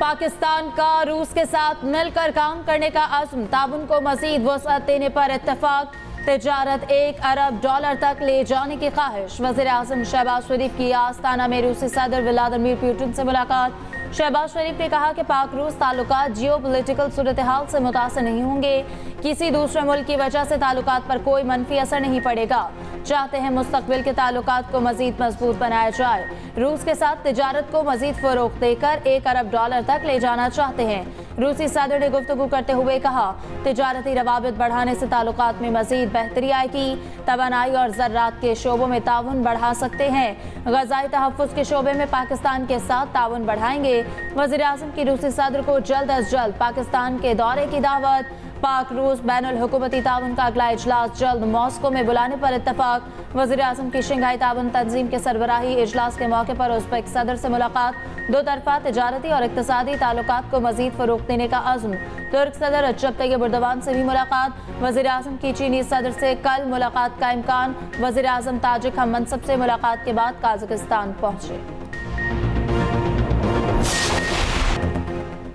पाकिस्तान का रूस के साथ मिलकर काम करने का अज़्म, ताउन को मजीद वसअत देने पर इत्तफाक, तिजारत $1 अरब तक ले जाने की ख्वाहिश। वज़ीर आज़म शहबाज शरीफ की आस्ताना में रूसी सदर व्लादिमीर पुतिन से मुलाकात। शहबाज शरीफ ने कहा कि पाक रूस ताल्लुकात जियो पोलिटिकल सूरत हाल से मुतासर नहीं होंगे, किसी दूसरे मुल्क की वजह से ताल्लुकात पर कोई मनफी असर नहीं पड़ेगा। चाहते हैं मुस्तकबिल के ताल्लुकात को मजीद मजबूत बनाया जाए। रूस के साथ तिजारत को मजीद फरोग देकर $1 अरब तक ले जाना चाहते हैं। रूसी सदर ने गुफ्तगू करते हुए कहा, तिजारती रवाबित बढ़ाने से ताल्लुकात में मजीद बेहतरी आएगी। तवानाई और ज़र्रात के शोबों में ताउन बढ़ा सकते हैं। ग़ज़ाई तहफ़्फ़ुज़ के शोबे में पाकिस्तान के साथ ताउन बढ़ाएंगे। वज़ीर आज़म की रूसी सदर को जल्द अज जल्द पाकिस्तान के दौरे की दावत। पाक रूस बैनुल हुकूमती ताउन का अगला इजलास जल्द मॉस्को में बुलाने पर इत्तफाक। वज़ीर आज़म की शंघाई ताउन तंजीम के सरबराही इजलास के मौके पर उज़्बेक सदर से मुलाकात। दो तरफा तिजारती और इक़्तिसादी ताल्लुकात को मजीद फ़रोग़ देने का अज़्म। तुर्क सदर रजब तैयब एर्दोगान से भी मुलाकात। वज़ीर आज़म की चीनी सदर से कल मुलाकात का इम्कान। वज़ीर आज़म ताजिक हम मनसब से मुलाकात के बाद काज़ाकिस्तान पहुँचे।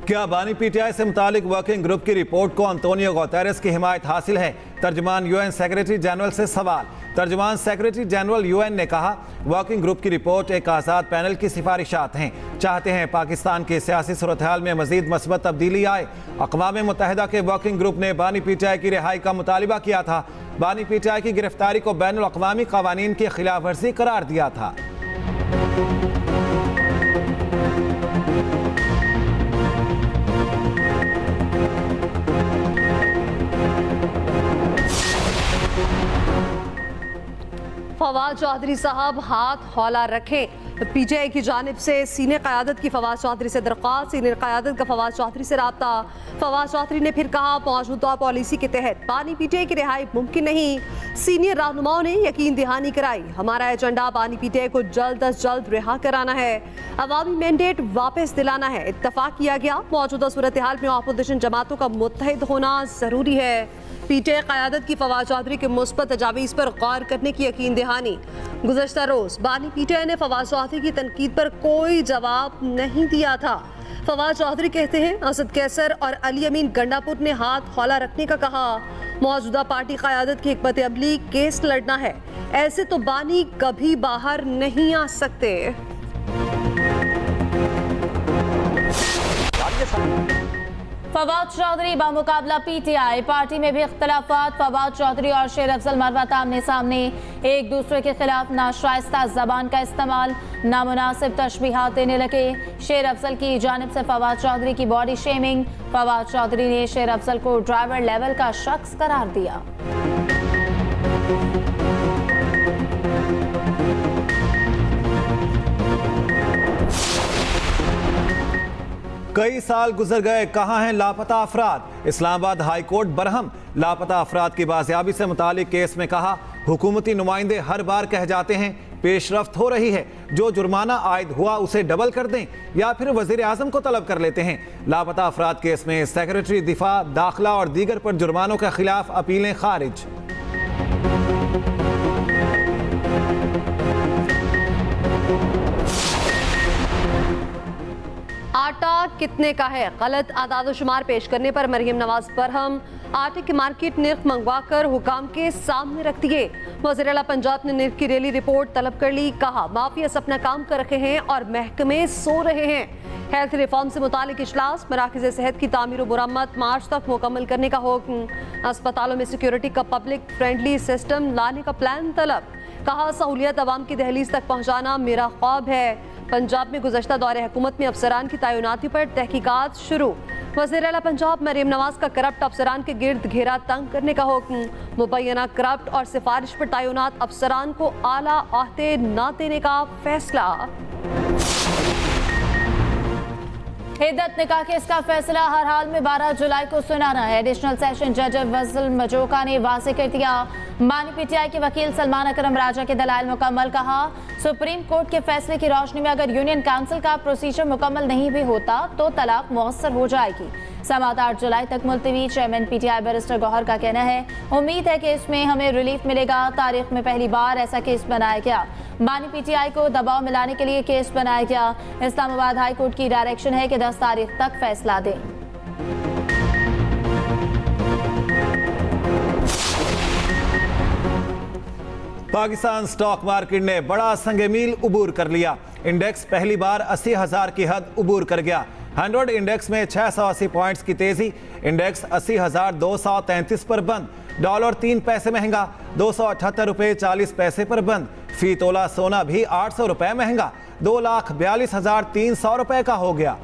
क्या बानी पीटीआई से मुतालिक वर्किंग ग्रुप की रिपोर्ट को अंतोनियो गुतेरेस की हिमायत हासिल है? तर्जुमान यूएन सेक्रेटरी जनरल से सवाल। तर्जुमान सेक्रेटरी जनरल यूएन ने कहा, वर्किंग ग्रुप की रिपोर्ट एक आज़ाद पैनल की सिफारिशात हैं। चाहते हैं पाकिस्तान की सियासी सूरत हाल में मजीद मस्बत तब्दीली आए। अक़वाम मुत्तहिदा के वर्किंग ग्रुप ने बानी पीटीआई की रिहाई का मुतालिबा किया था। बानी पीटीआई की गिरफ्तारी को बैनुल अक़वामी क़वानीन की खिलाफ वर्जी करार दिया था। फवाद चौधरी साहब हाथ हौला रखें। पीटीआई की जानिब से सीनियर क़यादत की फवाद चौधरी से दरख्वास्त। सीनियर क़यादत का फवाद चौधरी से राब्ता। फवाद चौधरी ने फिर कहा, मौजूदा पॉलिसी के तहत बानी पीटीआई की रिहाई मुमकिन नहीं। सीनियर रहनुमाओं ने यकीन दहानी कराई, हमारा एजेंडा बानी पीटीआई को जल्द अज जल्द रिहा कराना है, अवामी मैंडेट वापस दिलाना है। इत्तफाक किया गया, मौजूदा सूरत हाल में अपोजिशन जमातों का मुत्तहिद होना ज़रूरी है। पीटीआई क़यादत की फवाद चौधरी के मुस्बत तजावीज़ पर गौर करने की यकीन दहानी। गुज़श्ता रोज़ बानी पीटीआई ने फवाद चौधरी की तनकीद पर कोई जवाब नहीं दिया था। फवाद चौधरी कहते हैं, असद कैसर और अली अमीन गंडापुर ने हाथ हौला रखने का कहा। मौजूदा पार्टी क़यादत की हिकमत अमली केस लड़ना है, ऐसे तो बानी कभी बाहर नहीं आ सकते। फवाद चौधरी बामुकाबला पीटीआई। पार्टी में भी इख्तलाफात। फवाद चौधरी और शेर अफजल मरवत आमने सामने, एक दूसरे के खिलाफ नाशाइस्ता जबान का इस्तेमाल, नामुनासिब तशबीहात देने लगे। शेर अफजल की जानिब से फवाद चौधरी की बॉडी शेमिंग। फवाद चौधरी ने शेर अफजल को ड्राइवर लेवल का शख्स करार दिया। कई साल गुजर गए, कहाँ हैं लापता अफराद? Islamabad high court Barham. लापता अफराद की बाजियाबी से मुतालिक केस में कहा, हुकूमती नुमाइंदे हर बार कह जाते हैं पेशरफ्त हो रही है, जो जुर्माना आयद हुआ उसे डबल कर दें या फिर वजीर आजम को तलब कर लेते हैं। लापता अफराद केस में सेक्रेटरी दिफा, दाखिला और दीगर पर जुर्मानों के खिलाफ अपीलें खारिज। आटा कितने का है? गलत आदाद शुमार पेश करने पर मरियम नवाज बरहम। आटे के मार्केट निर्ख मंगवाकर हुकाम के सामने रख दिए। वज़ीर आला पंजाब ने निर्ख की रेली रिपोर्ट तलब कर ली। कहा, माफिया अपना काम कर रहे हैं और महकमे सो रहे हैं। हेल्थ रिफॉर्म से मुतालिक इजलास। मराकज़ सेहत की तामीर व मुरम्मत मार्च तक मुकम्मल करने का हुक्म। अस्पतालों में सिक्योरिटी का पब्लिक फ्रेंडली सिस्टम लाने का प्लान तलब। कहा, सहूलियत अवाम की दहलीज तक पहुँचाना मेरा ख्वाब है। पंजाब में गुज़श्ता दौरे हुकूमत में अफसरान की तैनाती पर तहकीकात शुरू। वज़ीर आला पंजाब मरियम नवाज का करप्ट अफसरान के गिर्द घेरा तंग करने का हुक्म। मुबैना करप्ट और सिफारिश पर तैनात अफसरान को आला आहदे न देने का फैसला। हिद्दत निकाह केस का फैसला हर हाल में 12 जुलाई को सुनाना है। एडिशनल सेशन जज फजल मजोका ने वाज़े कर दिया। बानी पीटीआई के वकील सलमान अकरम राजा के दलाइल मुकम्मल। कहा, सुप्रीम कोर्ट के फैसले की रोशनी में अगर यूनियन काउंसिल का प्रोसीजर मुकम्मल नहीं भी होता तो तलाक मुअस्सर हो जाएगी। समाअत 8 जुलाई तक मुलतवी। चेयरमैन पीटीआई बैरिस्टर गौहर का कहना है, उम्मीद है कि इसमें हमें रिलीफ मिलेगा। तारीख में पहली बार ऐसा केस बनाया गया। बानी पीटीआई को दबाव मिलाने के लिए केस बनाया गया। इस्लामाबाद हाई कोर्ट की डायरेक्शन है कि 10 तारीख तक फैसला दें। पाकिस्तान स्टॉक मार्केट ने बड़ा संग मील उबूर कर लिया। इंडेक्स पहली बार 80,000 की हद उबूर कर गया। 100 इंडेक्स में 680 पॉइंट्स की तेजी। इंडेक्स 80,233 पर बंद। डॉलर 3 पैसे महंगा, 278 रुपये 40 पैसे पर बंद। फी तोला सोना भी 800 रुपये महंगा, 2,42,300 रुपये का हो गया।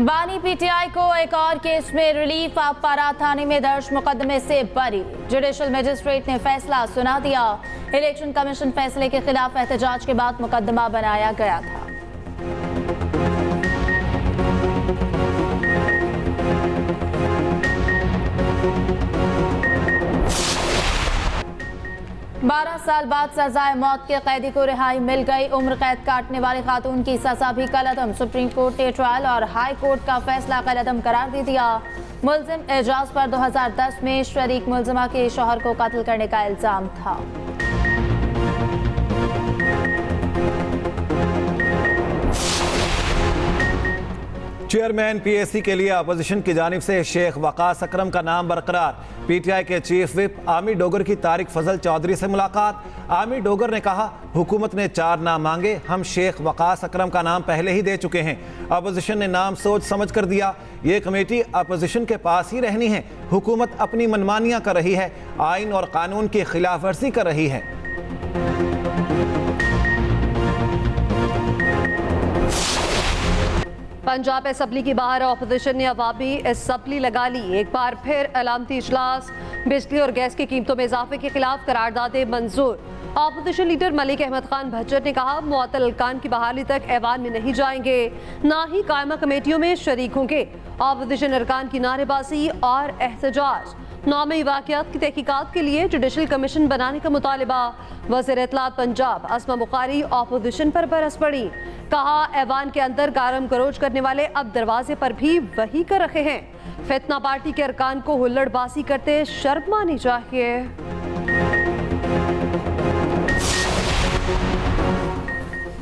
बानी पीटीआई को एक और केस में रिलीफ। पारा थाने में दर्ज मुकदमे से बरी। जुडिशल मजिस्ट्रेट ने फैसला सुना दिया। इलेक्शन कमीशन फैसले के खिलाफ एहतजाज के बाद मुकदमा बनाया गया था। बारह साल बाद सजाए मौत के कैदी को रिहाई मिल गई। उम्र कैद काटने वाली खातून की सजा भी कलअदम। सुप्रीम कोर्ट ने ट्रायल और हाई कोर्ट का फैसला कलअदम करार दे दिया। मुलजिम एजाज पर 2010 में शरीक मुलजिमा के शौहर को कत्ल करने का इल्जाम था। चेयरमैन पीएससी के लिए अपोजिशन की जानिब से शेख वकास अकरम का नाम बरकरार। पीटीआई के चीफ विप आमी डोगर की तारिक फजल चौधरी से मुलाकात। आमी डोगर ने कहा, हुकूमत ने 4 नाम मांगे, हम शेख वकास अकरम का नाम पहले ही दे चुके हैं। अपोजिशन ने नाम सोच समझ कर दिया। ये कमेटी अपोजिशन के पास ही रहनी है। हुकूमत अपनी मनमानियां कर रही है, आइन और कानून की खिलाफ वर्जी कर रही है। पंजाब असेंबली के बाहर अपोजिशन ने अवामी असेंबली लगा ली। एक बार फिर अलामती इजलास। बिजली और गैस की कीमतों में इजाफे के खिलाफ करारदादे मंजूर। अपोजिशन लीडर मलिक अहमद खान भज्जर ने कहा, मुअत्तल अरकान की बहाली तक ऐवान में नहीं जाएंगे, ना ही कायमा कमेटियों में शरीक होंगे। अपोजिशन अरकान की नारेबाजी और एहतजाज। नामी वाक़यात की तहकीकात के लिए जुडिशल कमीशन बनाने का मुतालिबा। वज़ीर इत्तलात पंजाब अस्मा बुखारी अपोजिशन पर बरस पड़ी। कहा, ऐवान के अंदर गारम गरोज करने वाले अब दरवाजे पर भी वही कर रहे हैं। फितना पार्टी के अरकान को हुल्लड़बाजी करते शर्म आनी चाहिए।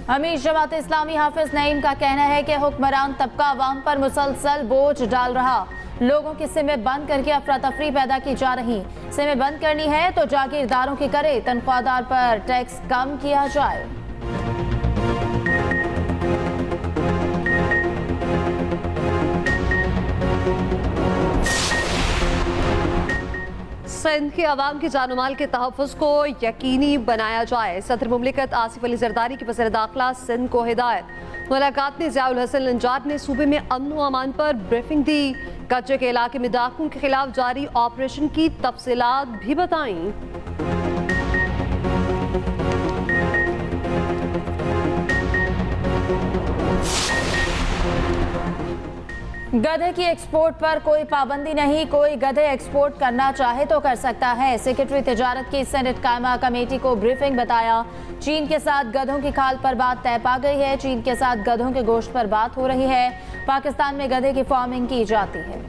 अमीर जमात इस्लामी हाफिज नईम का कहना है कि हुक्मरान तबका अवाम पर मुसलसल बोझ डाल रहा। लोगों की सिमें बंद करके अफरा तफरी पैदा की जा रही। सिमें बंद करनी है तो जागीरदारों की करे, तनख्वाहदार पर टैक्स कम किया जाए। सिंध के अवाम के जानमाल के तहफ़्फ़ुज़ को यकीनी बनाया जाए। सदर मुमलिकत आसिफ अली जरदारी की वज़ीर दाखिला सिंध को हिदायत। मुलाकात में ज़ियाउल हसन लंजाट ने सूबे में अमन व अमान पर ब्रीफिंग दी। कच्चे के इलाके में डाकुओं के खिलाफ जारी ऑपरेशन की तफसीलात भी बताईं। गधे की एक्सपोर्ट पर कोई पाबंदी नहीं, कोई गधे एक्सपोर्ट करना चाहे तो कर सकता है। सेक्रेटरी तिजारत की सेनेट कायमा कमेटी को ब्रीफिंग बताया। चीन के साथ गधों की खाल पर बात तय पा गई है। चीन के साथ गधों के गोश्त पर बात हो रही है। पाकिस्तान में गधे की फार्मिंग की जाती है।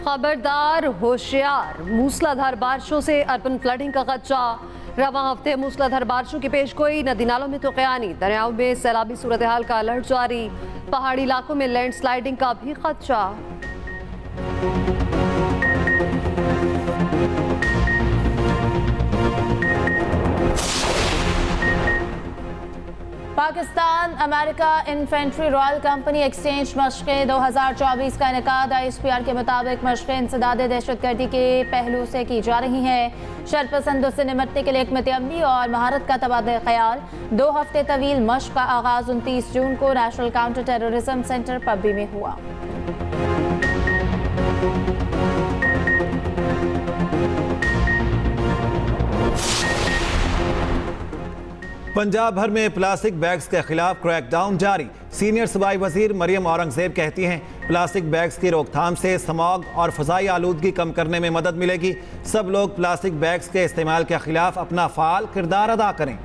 खबरदार, होशियार, मूसलाधार बारिशों से अर्बन फ्लडिंग का खदशा। रवां हफ्ते मूसलाधार बारिशों की पेशगोई। नदी नालों में तो क़यानी, दरियाओं में सैलाबी सूरत हाल का अलर्ट जारी। पहाड़ी इलाकों में लैंडस्लाइडिंग का भी खदशा। Pakistan America infantry royal company exchange मशक़ें 2024 का इनेकाद। ISPR के मुताबिक मशक़ें इंसदाद दहशतगर्दी के पहलू से की जा रही हैं। शरपसंदों से निमटने के लिए हिकमत-ए-अमली और महारत का तबादला ख्याल। 2 हफ्ते तवील मशक़ का आगाज़ 29 जून को नेशनल काउंटर टेररिज्म सेंटर पब्बी में हुआ। पंजाब भर में प्लास्टिक बैग्स के खिलाफ क्रैकडाउन जारी। सीनियर सूबाई वजीर मरियम औरंगजेब कहती हैं, प्लास्टिक बैग्स की रोकथाम से स्मॉग और फ़ज़ाई आलूदगी कम करने में मदद मिलेगी। सब लोग प्लास्टिक बैग्स के इस्तेमाल के खिलाफ अपना फ़ाल किरदार अदा करें।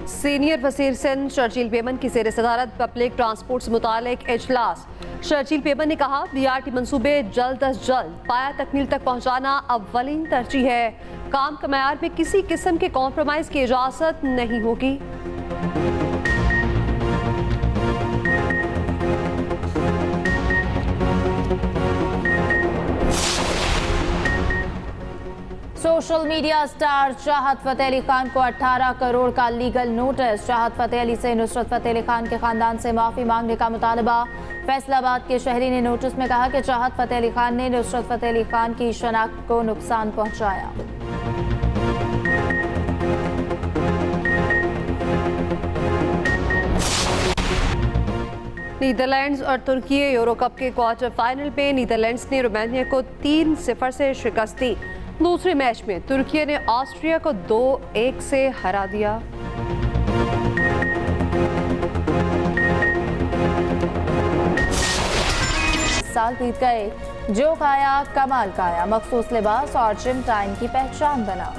सीनियर वजीर सिंध शर्जील पेमन की ज़ेर सदारत पब्लिक ट्रांसपोर्ट से मुतालिक इजलास। शर्जील पेमन ने कहा BRT मंसूबे जल्द अज जल्द पाया तकमील तक पहुंचाना अव्वलीन तरजीह है। काम के मयार में किसी किस्म के कॉम्प्रोमाइज की इजाज़त नहीं होगी। सोशल मीडिया स्टार चाहत फतेह अली खान को 18 करोड़ का लीगल नोटिस। चाहत फतेह अली से नुसरत फतेह अली खान के खानदान से माफी मांगने का मुतालबा। फैसलाबाद के शहरी ने नोटिस में कहा कि चाहत फतेह अली खान ने नुसरत फतेह अली खान की शनाख्त को नुकसान पहुंचाया। नीदरलैंड्स और तुर्की यूरो कप के क्वार्टर फाइनल पे नीदरलैंड्स ने रोमानिया को 3-0 से शिकस्त दी। दूसरे मैच में तुर्की ने ऑस्ट्रिया को 2-1 से हरा दिया। साल बीत गए, जो खाया कमाल खाया, मखसूस लिबास और जिम टाइम की पहचान बना।